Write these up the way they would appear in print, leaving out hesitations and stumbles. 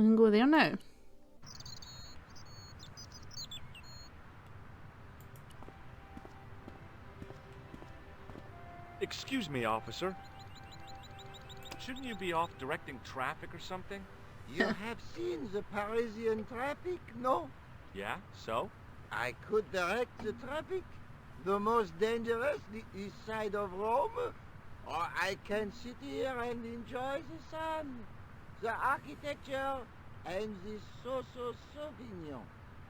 We can go there now. Excuse me, officer. Shouldn't you be off directing traffic or something? You have seen the Parisian traffic, no? Yeah, so? I could direct the traffic. The most dangerous, the east side of Rome. Or I can sit here and enjoy the sun, the architecture, and the so-so Sauvignon.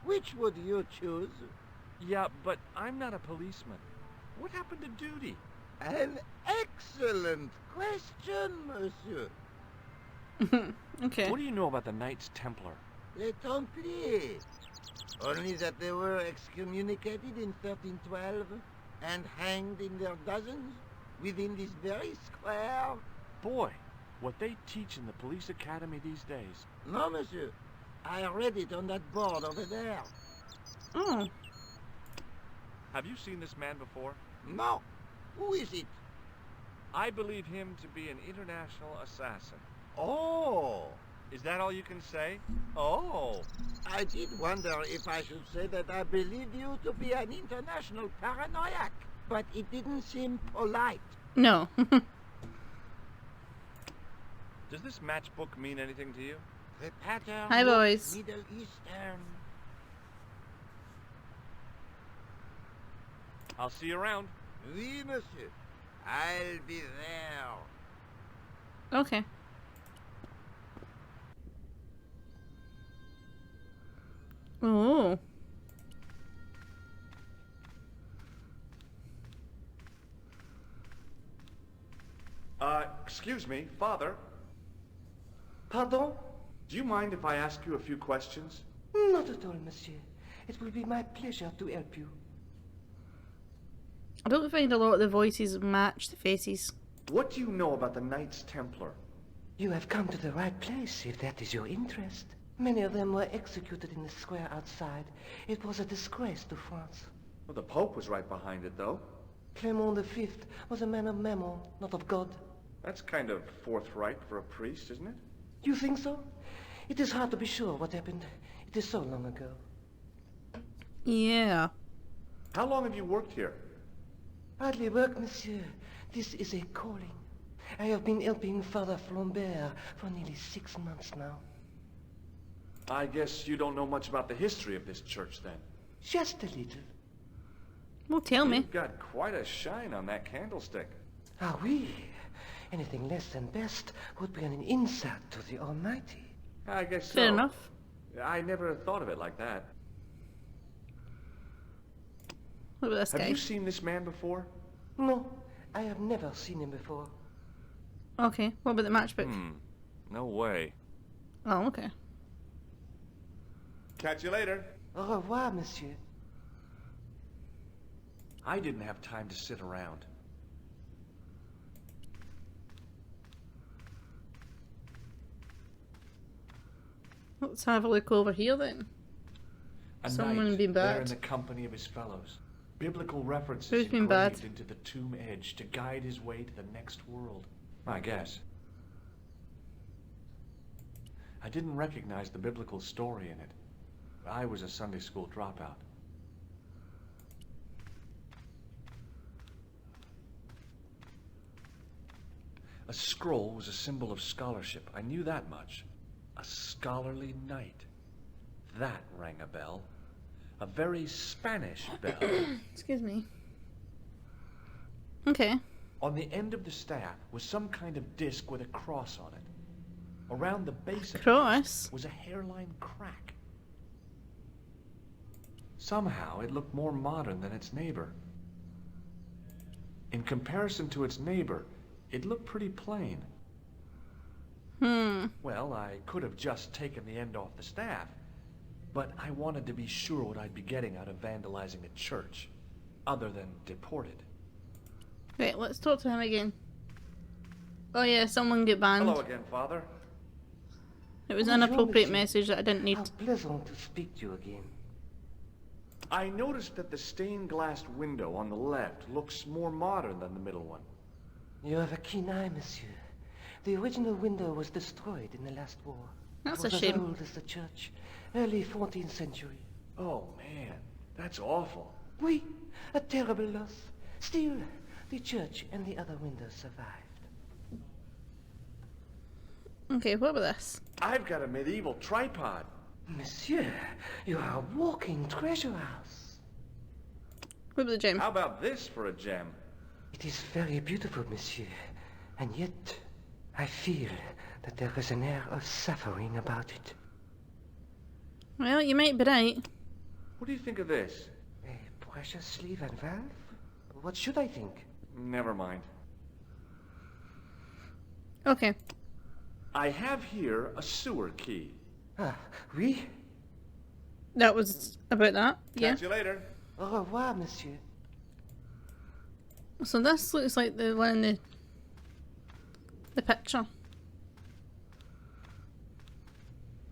Which would you choose? Yeah, but I'm not a policeman. What happened to duty? An excellent question, monsieur. Okay. What do you know about the Knights Templar? Les Templiers. Only that they were excommunicated in 1312 and hanged in their dozens within this very square. Boy, what they teach in the police academy these days. No, monsieur. I read it on that board over there. Oh. Have you seen this man before? No. Who is it? I believe him to be an international assassin. Oh. Is that all you can say? Oh. I did wonder if I should say that I believe you to be an international paranoiac, but it didn't seem polite. No. Does this matchbook mean anything to you? The pattern Hi, looks boys. Middle Eastern. I'll see you around. Oui, monsieur. I'll be there. Okay. Oh. Excuse me, Father. Pardon? Do you mind if I ask you a few questions? Not at all, monsieur. It will be my pleasure to help you. I don't find a lot of the voices match the faces. What do you know about the Knights Templar? You have come to the right place, if that is your interest. Many of them were executed in the square outside. It was a disgrace to France. Well, the Pope was right behind it, though. Clement V was a man of mammon, not of God. That's kind of forthright for a priest, isn't it? You think so? It is hard to be sure what happened. It is so long ago. Yeah. How long have you worked here? Hardly work, monsieur. This is a calling. I have been helping Father Flambert for nearly 6 months now. I guess you don't know much about the history of this church, then. Just a little. Well, tell me. You've got quite a shine on that candlestick. Ah, oui. Anything less than best would be an insult to the Almighty. I guess so. Fair enough. I never thought of it like that. What about this Have guy? you seen this man before? No, I have never seen him before. Okay. What about the matchbook? No way. Oh, okay. Catch you later. Au revoir, monsieur. I didn't have time to sit around. Let's have a look over here then. Someone knight been there bad. in the company of his fellows. Biblical references Who's been bad? engraved into the tomb edge to guide his way to the next world. I guess. I didn't recognize the biblical story in it. I was a Sunday school dropout. A scroll was a symbol of scholarship. I knew that much. A scholarly knight. That rang a bell. A very Spanish bell. Excuse me. Okay. On the end of the staff was some kind of disc with a cross on it. Around the base of the Cross? disc was a hairline crack. Somehow it looked more modern than its neighbor. In comparison to its neighbor, it looked pretty plain. Well, I could have just taken the end off the staff, but I wanted to be sure what I'd be getting out of vandalizing a church, other than deported. Wait, let's talk to him again. Oh yeah, someone get banned. Hello again, Father. It was an inappropriate message that I didn't need. How pleasant to speak to you again. I noticed that the stained glass window on the left looks more modern than the middle one. You have a keen eye, monsieur. The original window was destroyed in the last war. That's it a was shame. as old as the church, early 14th century. Oh, man. That's awful. Oui, a terrible loss. Still, the church and the other windows survived. Okay, what about this? I've got a medieval tripod. Monsieur, you are a walking treasure house. What about the gem? How about this for a gem? It is very beautiful, monsieur, and yet I feel that there is an air of suffering about it. Well, you might be right. What do you think of this? A precious sleeve and valve? What should I think? Never mind. Okay. I have here a sewer key. Ah, oui? That was about that. Yeah. Catch you later. Au revoir, monsieur. So this looks like the one in the picture.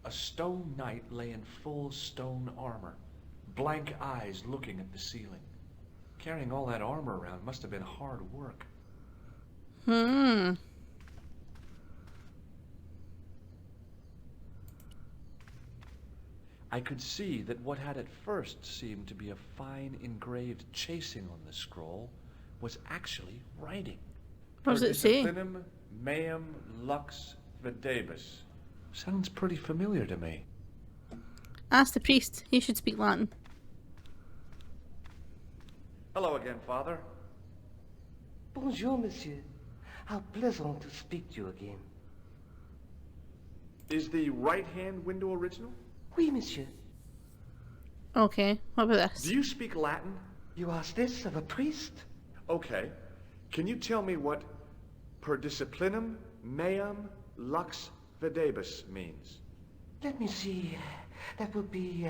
A stone knight lay in full stone armor, blank eyes looking at the ceiling. Carrying all that armor around must have been hard work. Hmm. I could see that what had at first seemed to be a fine engraved chasing on the scroll was actually writing. What does it say? Disciplinum meum lux videbus. Sounds pretty familiar to me. Ask the priest. He should speak Latin. Hello again, Father. Bonjour, monsieur. How pleasant to speak to you again. Is the right-hand window original? Oui, monsieur. Okay, what about this? Do you speak Latin? You ask this of a priest? Okay. Can you tell me what per disciplinum meum lux videbus means? Let me see. That would be,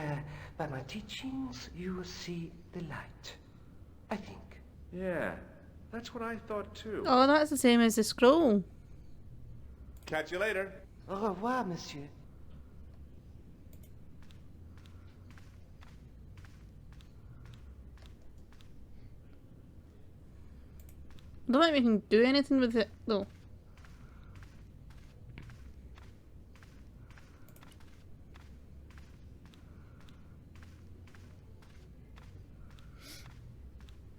by my teachings, you will see the light. I think. Yeah, that's what I thought too. Oh, that's the same as the scroll. Catch you later. Au revoir, monsieur. I don't think we can do anything with it, though.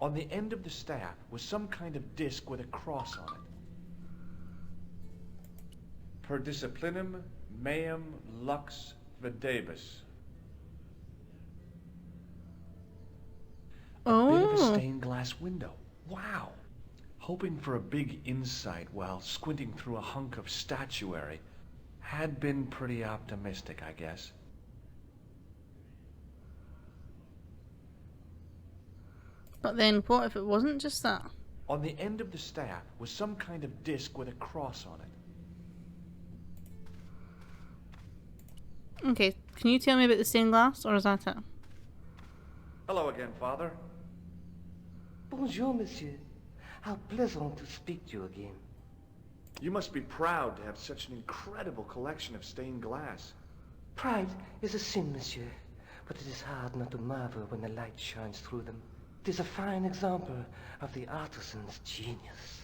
On the end of the staff was some kind of disc with a cross on it. Per disciplinum meum lux videbus. A bit of a Oh. stained glass window. Wow. Hoping for a big insight while squinting through a hunk of statuary had been pretty optimistic, I guess. But then, what if it wasn't just that? On the end of the staff was some kind of disc with a cross on it. Okay, can you tell me about the stained glass, or is that it? Hello again, Father. Bonjour, monsieur. How pleasant to speak to you again. You must be proud to have such an incredible collection of stained glass. Pride is a sin, monsieur, but it is hard not to marvel when the light shines through them. It is a fine example of the artisan's genius.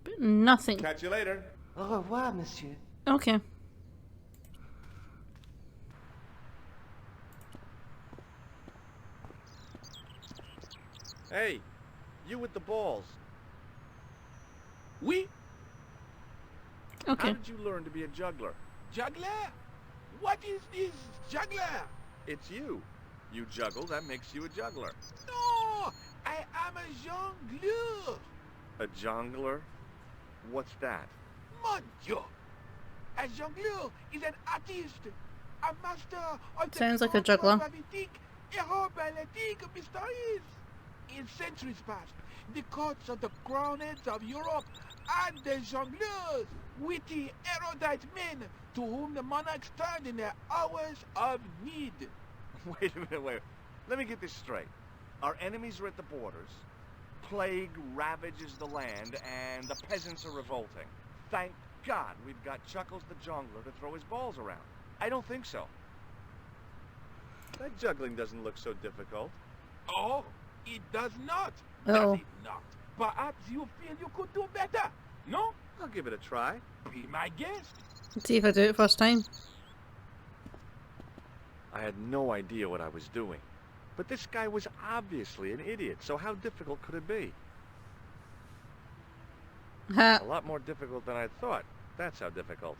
But nothing. Catch you later. Au revoir, monsieur. Okay. Hey, you with the balls. Oui, Okay. How did you learn to be a juggler? juggler? What is this juggler? It's you. You juggle, that makes you a juggler. No, I am a jongleur. A jongler? What's that? Mon Dieu. A jongleur is an artist, a master of the Sounds like a juggler. acrobatic, aerobatic mysteries. In centuries past, the courts of the crowned heads of Europe and the jongleurs, witty, erudite men to whom the monarchs turned in their hours of need. Wait a minute, wait. Let me get this straight. Our enemies are at the borders, plague ravages the land, and the peasants are revolting. Thank God we've got Chuckles the Jongler to throw his balls around. I don't think so. That juggling doesn't look so difficult. Oh, it does not. Uh-oh. Does it not? Perhaps you feel you could do better. No? I'll give it a try. Be my guest. Let's see if I do it first time. I had no idea what I was doing. But this guy was obviously an idiot, so how difficult could it be? Ha! A lot more difficult than I thought. That's how difficult.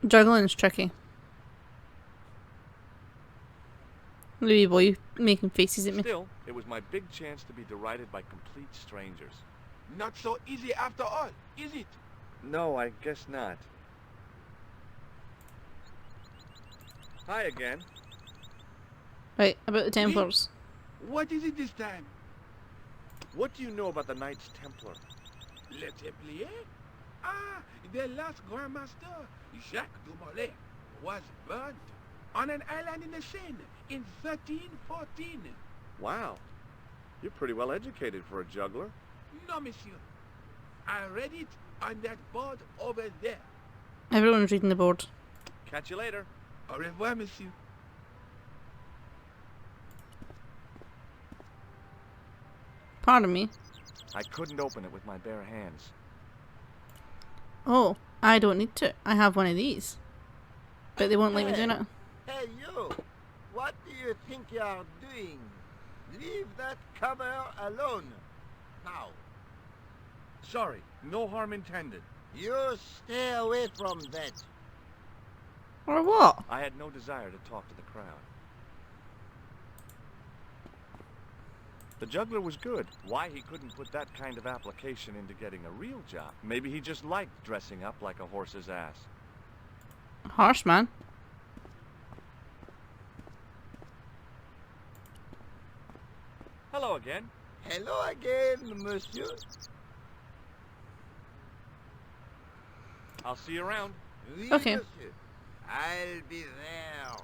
Juggling's tricky. Louis boy making faces at me. Still, it was my big chance to be derided by complete strangers. Not so easy after all, is it? No, I guess not. Hi again. Right, about the Templars. What is it this time? What do you know about the Knights Templar? Le Templier? Ah, the last Grand Master, Jacques Dumoulin, was burnt on an island in the Seine in 1314. Wow. You're pretty well educated for a juggler. No, monsieur. I read it on that board over there. Everyone's reading the board. Catch you later. Au revoir, monsieur. Pardon me. I couldn't open it with my bare hands. Oh, I don't need to. I have one of these. But they won't let me do it. Hey, you! What do you think you are doing? Leave that cover alone. Now, Sorry, no harm intended. you stay away from that. Or what? I had no desire to talk to the crowd. The juggler was good. Why he couldn't put that kind of application into getting a real job? Maybe he just liked dressing up like a horse's ass. Harsh, man. Hello again. Hello again, monsieur. I'll see you around. Oui, Okay. monsieur. I'll be there.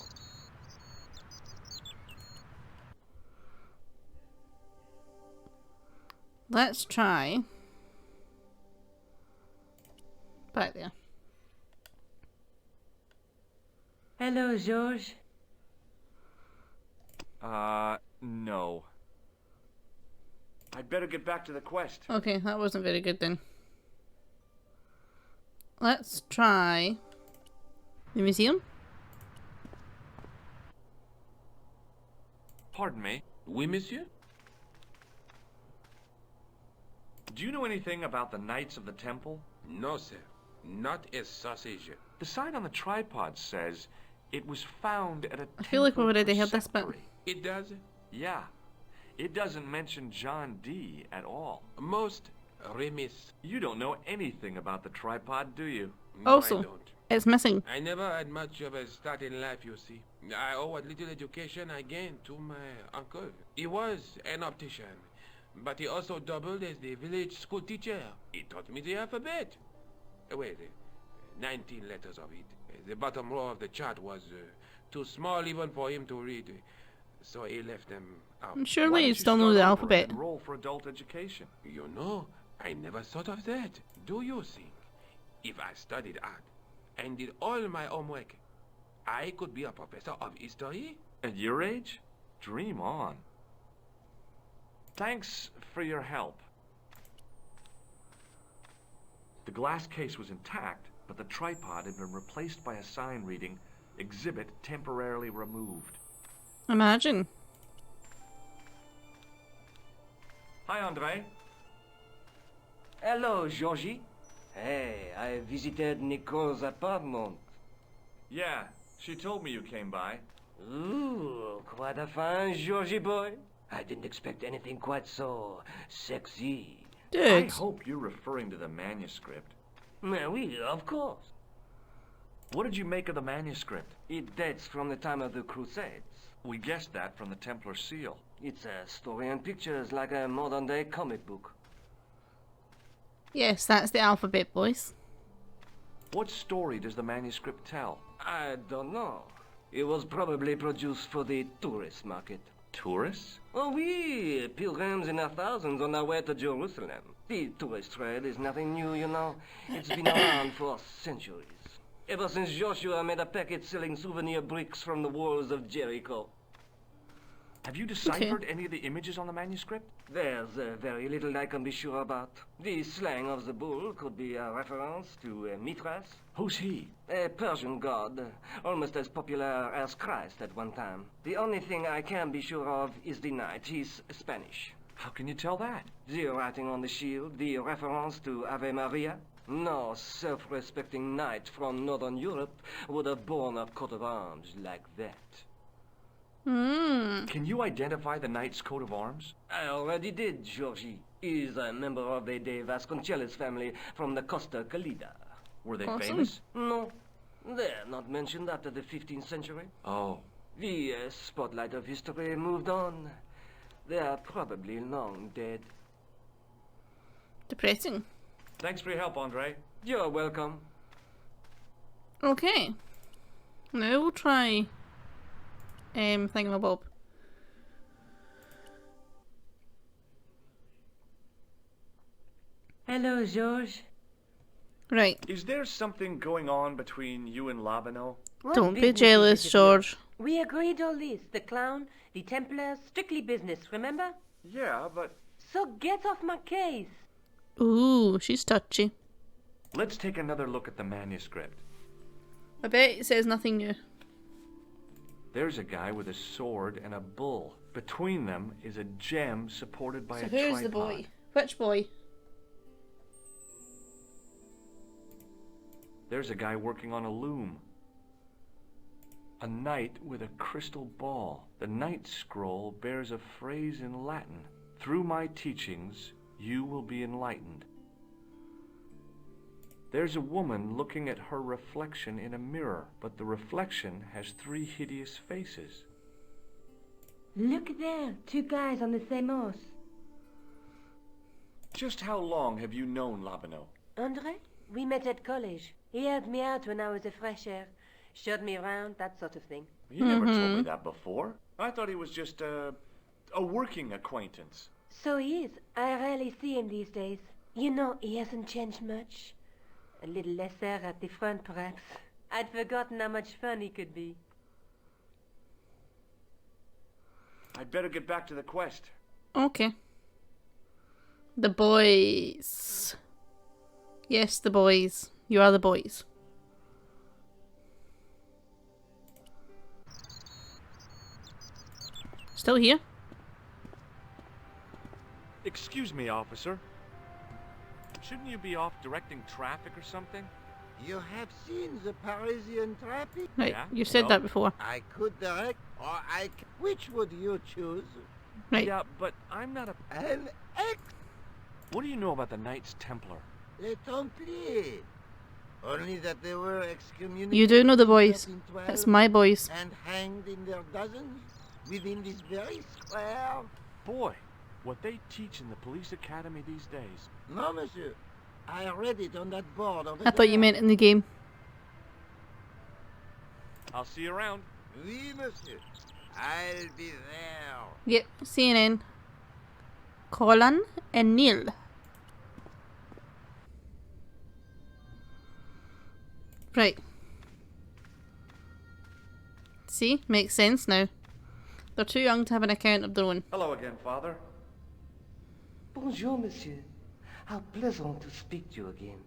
Let's try. Back there. Hello, George. No. I'd better get back to the quest. Okay, that wasn't very good then. Let's try the museum. Pardon me. Oui, monsieur? Do you know anything about the Knights of the Temple? No, sir. Not a sausage. The sign on the tripod says it was found at a I feel like we temple already heard this bit. preceptory. It does? Yeah. It doesn't mention John D. at all. Most remiss. You don't know anything about the tripod, do you? No, Also- I don't. It's missing. I never had much of a start in life, you see. I owe what little education I gained to my uncle. He was an optician, but he also doubled as the village school teacher. He taught me the alphabet. Wait, 19 letters of it. The bottom row of the chart was too small even for him to read, so he left them out. And Why surely don't you still know start the over alphabet. and enroll for adult education. You know, I never thought of that. Do you think? If I studied art and did all my homework, I could be a professor of history? At your age? Dream on. Thanks for your help. The glass case was intact, but the tripod had been replaced by a sign reading, "Exhibit temporarily removed." Imagine. Hi, Andre. Hello, Georgie. Hey, I visited Nicole's apartment. Yeah, she told me you came by. Ooh, quite a fine Georgie boy. I didn't expect anything quite so sexy. I Dude. hope you're referring to the manuscript. Oui, of course. What did you make of the manuscript? It dates from the time of the Crusades. We guessed that from the Templar seal. It's a story and pictures like a modern-day comic book. Yes, that's the alphabet, boys. What story does the manuscript tell? I don't know. It was probably produced for the tourist market. Tourists? Oh, oui, pilgrims in their thousands on their way to Jerusalem. The tourist trade is nothing new, you know. It's been around for centuries. Ever since Joshua made a packet selling souvenir bricks from the walls of Jericho. Have you deciphered any of the images on the manuscript? There's very little I can be sure about. The slang of the bull could be a reference to Mithras, Who's he? a Persian god, almost as popular as Christ at one time. The only thing I can be sure of is the knight. He's Spanish. How can you tell that? The writing on the shield, the reference to Ave Maria. No self-respecting knight from Northern Europe would have borne a coat of arms like that. Hmm. Can you identify the knight's coat of arms? I already did, Georgie. He's a member of the De Vasconcelos family from the Costa Calida. Were they Awesome. famous? No, they're not mentioned after the 15th century. Oh. The spotlight of history moved on. They are probably long dead. Depressing. Thanks for your help, Andre. You're welcome. Okay. Now we'll try Thingamabob. Hello, George. Right. Is there something going on between you and Labano? What Don't be business jealous, is it of yours? George. We agreed all this. The clown, the Templars, strictly business, remember? Yeah, but So get off my case. Ooh, she's touchy. let's take another look at the manuscript. I bet it says nothing new. There's a guy with a sword and a bull. Between them is a gem supported by So a who's tripod. the boy? Which boy? There's a guy working on a loom. A knight with a crystal ball. The knight's scroll bears a phrase in Latin. Through my teachings, you will be enlightened. There's a woman looking at her reflection in a mirror, but the reflection has 3 hideous faces. Look there, 2 guys on the same horse. Just how long have you known Labano? Andre, we met at college. He helped me out when I was a fresh air. Showed me around, that sort of thing. You never told me that before. I thought he was just a working acquaintance. So he is. I rarely see him these days. You know, he hasn't changed much. A little less air at the front, perhaps. I'd forgotten how much fun he could be. I'd better get back to the quest. Okay. The boys. Yes, the boys. You are the boys. Still here? Excuse me, officer. Shouldn't you be off directing traffic or something? You have seen the Parisian traffic? Right, Yeah, you've said no. that before. I could direct, or which would you choose? Right. Yeah, but I'm not a... An ex What do you know about the Knights Templar? Les Templiers. Only that they were excommunicated. You do know the in boys. 1312 That's my boys. And hanged in their dozens within this very square. Boy, what they teach in the police academy these days. No, monsieur. I read it on that board over I thought you there. meant in the game. I'll see you around. Oui, monsieur. I'll be there. Yep, CNN. Colin and Neil. Right. See? Makes sense now. They're too young to have an account of their own. Hello again, Father. Bonjour, monsieur. How pleasant to speak to you again.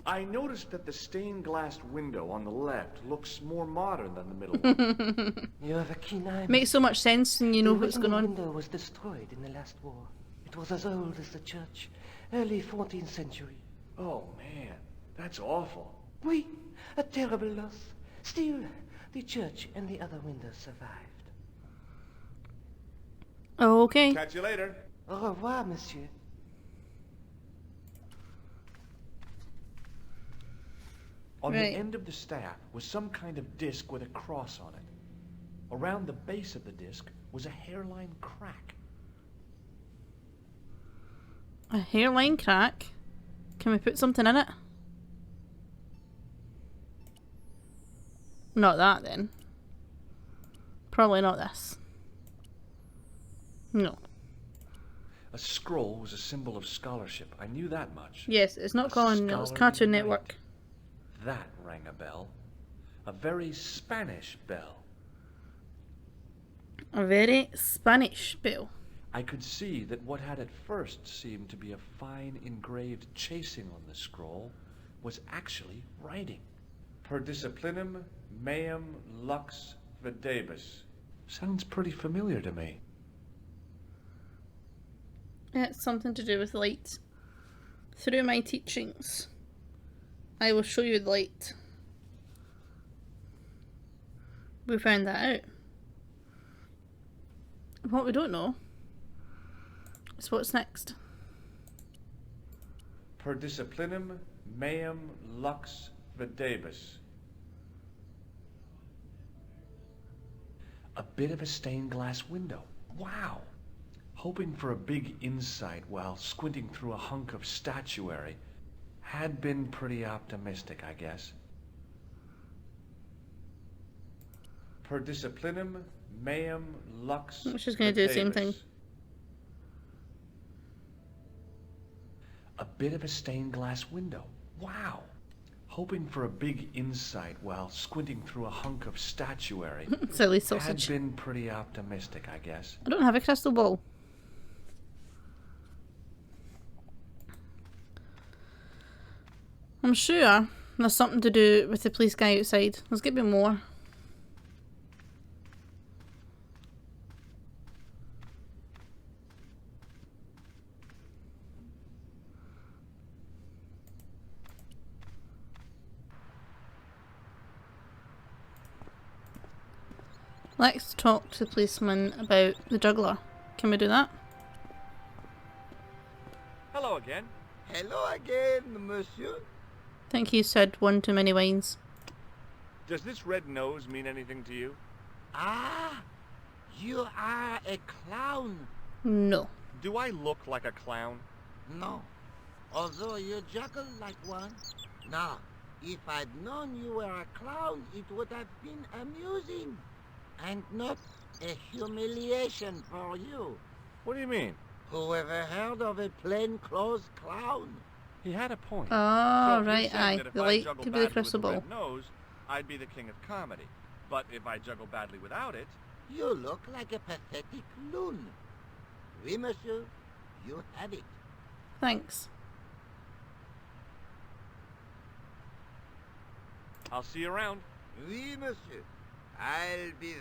I noticed that the stained glass window on the left looks more modern than the middle one. You have a keen eye. Makes so much sense when you know The what's going original on. window was destroyed in the last war. It was as old as the church, early 14th century. Oh, man. That's awful. Oui, a terrible loss. Still, the church and the other windows survived. Okay. Catch you later. Au revoir, monsieur. On Right. the end of the staff was some kind of disc with a cross on it. Around the base of the disc was a hairline crack. A hairline crack. Can we put something in it? Not that then. Probably not this. No. A scroll was a symbol of scholarship. I knew that much. Yes, it's not A Colin Neil, it's scholar Cartoon in the Network. night. That rang a bell. A very Spanish bell. A very Spanish bell. I could see that what had at first seemed to be a fine engraved chasing on the scroll was actually writing. Per disciplinum meum lux videbus. Sounds pretty familiar to me. It's something to do with light. Through my teachings, I will show you the light. We found that out. What we don't know is what's next. Per disciplinum meum lux videbus. A bit of a stained glass window. Wow! Hoping for a big insight while squinting through a hunk of statuary had been pretty optimistic, I guess. Per disciplinum meum lux She's going to do the same thing. videbus. A bit of a stained glass window. Wow! Hoping for a big insight while squinting through a hunk of statuary Silly had sausage. been pretty optimistic, I guess. I don't have a crystal ball. I'm sure there's something to do with the police guy outside. There's got to be more. Let's talk to the policeman about the juggler. Can we do that? Hello again. Hello again, monsieur. I think he said one too many wines. Does this red nose mean anything to you? Ah, you are a clown. No. Do I look like a clown? No, although you juggle like one. Now, if I'd known you were a clown, it would have been amusing. And not a humiliation for you. What do you mean? Who ever heard of a plainclothes clown? He had a point. Oh, So you're right, saying aye. that if The I light juggle could be the badly with crystal ball. red nose, I'd be the king of comedy. But if I juggle badly without it, You look like a pathetic loon. Oui, monsieur, you have it. Thanks. I'll see you around. Oui, monsieur. I'll be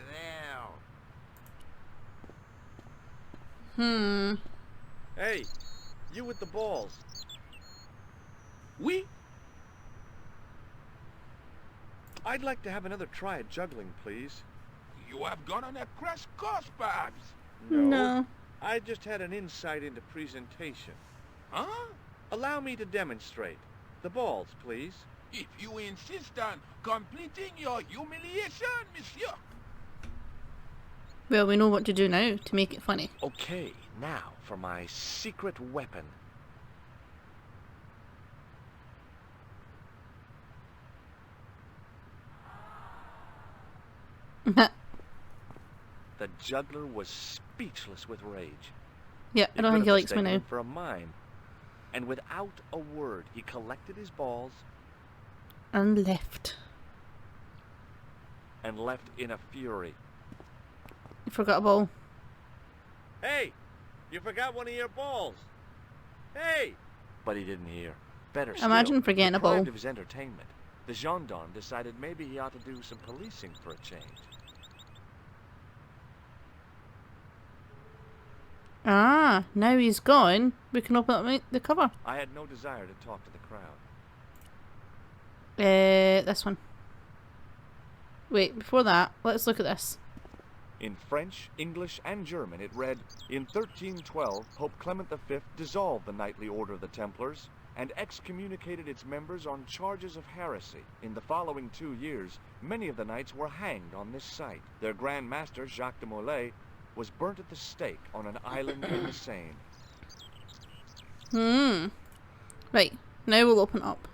there. Hey, you with the balls. Oui? I'd like to have another try at juggling, please. You have gone on a crash course, perhaps? No. I just had an insight into presentation. Huh? Allow me to demonstrate. The balls, please. If you insist on completing your humiliation, monsieur. Well, we know what to do now to make it funny. Okay, now for my secret weapon. The juggler was speechless with rage. Yeah, I don't think he likes me now. For a mime. And without a word, he collected his balls And left. and left in a fury. You forgot a ball. Hey, you forgot one of your balls. Hey! But he didn't hear. Better Imagine still, forgetting a deprived ball. of his entertainment, the gendarme decided maybe he ought to do some policing for a change. Ah, now he's gone. We can open up the cover. I had no desire to talk to the crowd. This one. Wait, before that, let's look at this. In French, English, and German, it read, In 1312, Pope Clement V dissolved the knightly order of the Templars and excommunicated its members on charges of heresy. In the following 2 years, many of the knights were hanged on this site. Their Grand Master, Jacques de Molay, was burnt at the stake on an island in the Seine. Right, now we'll open up.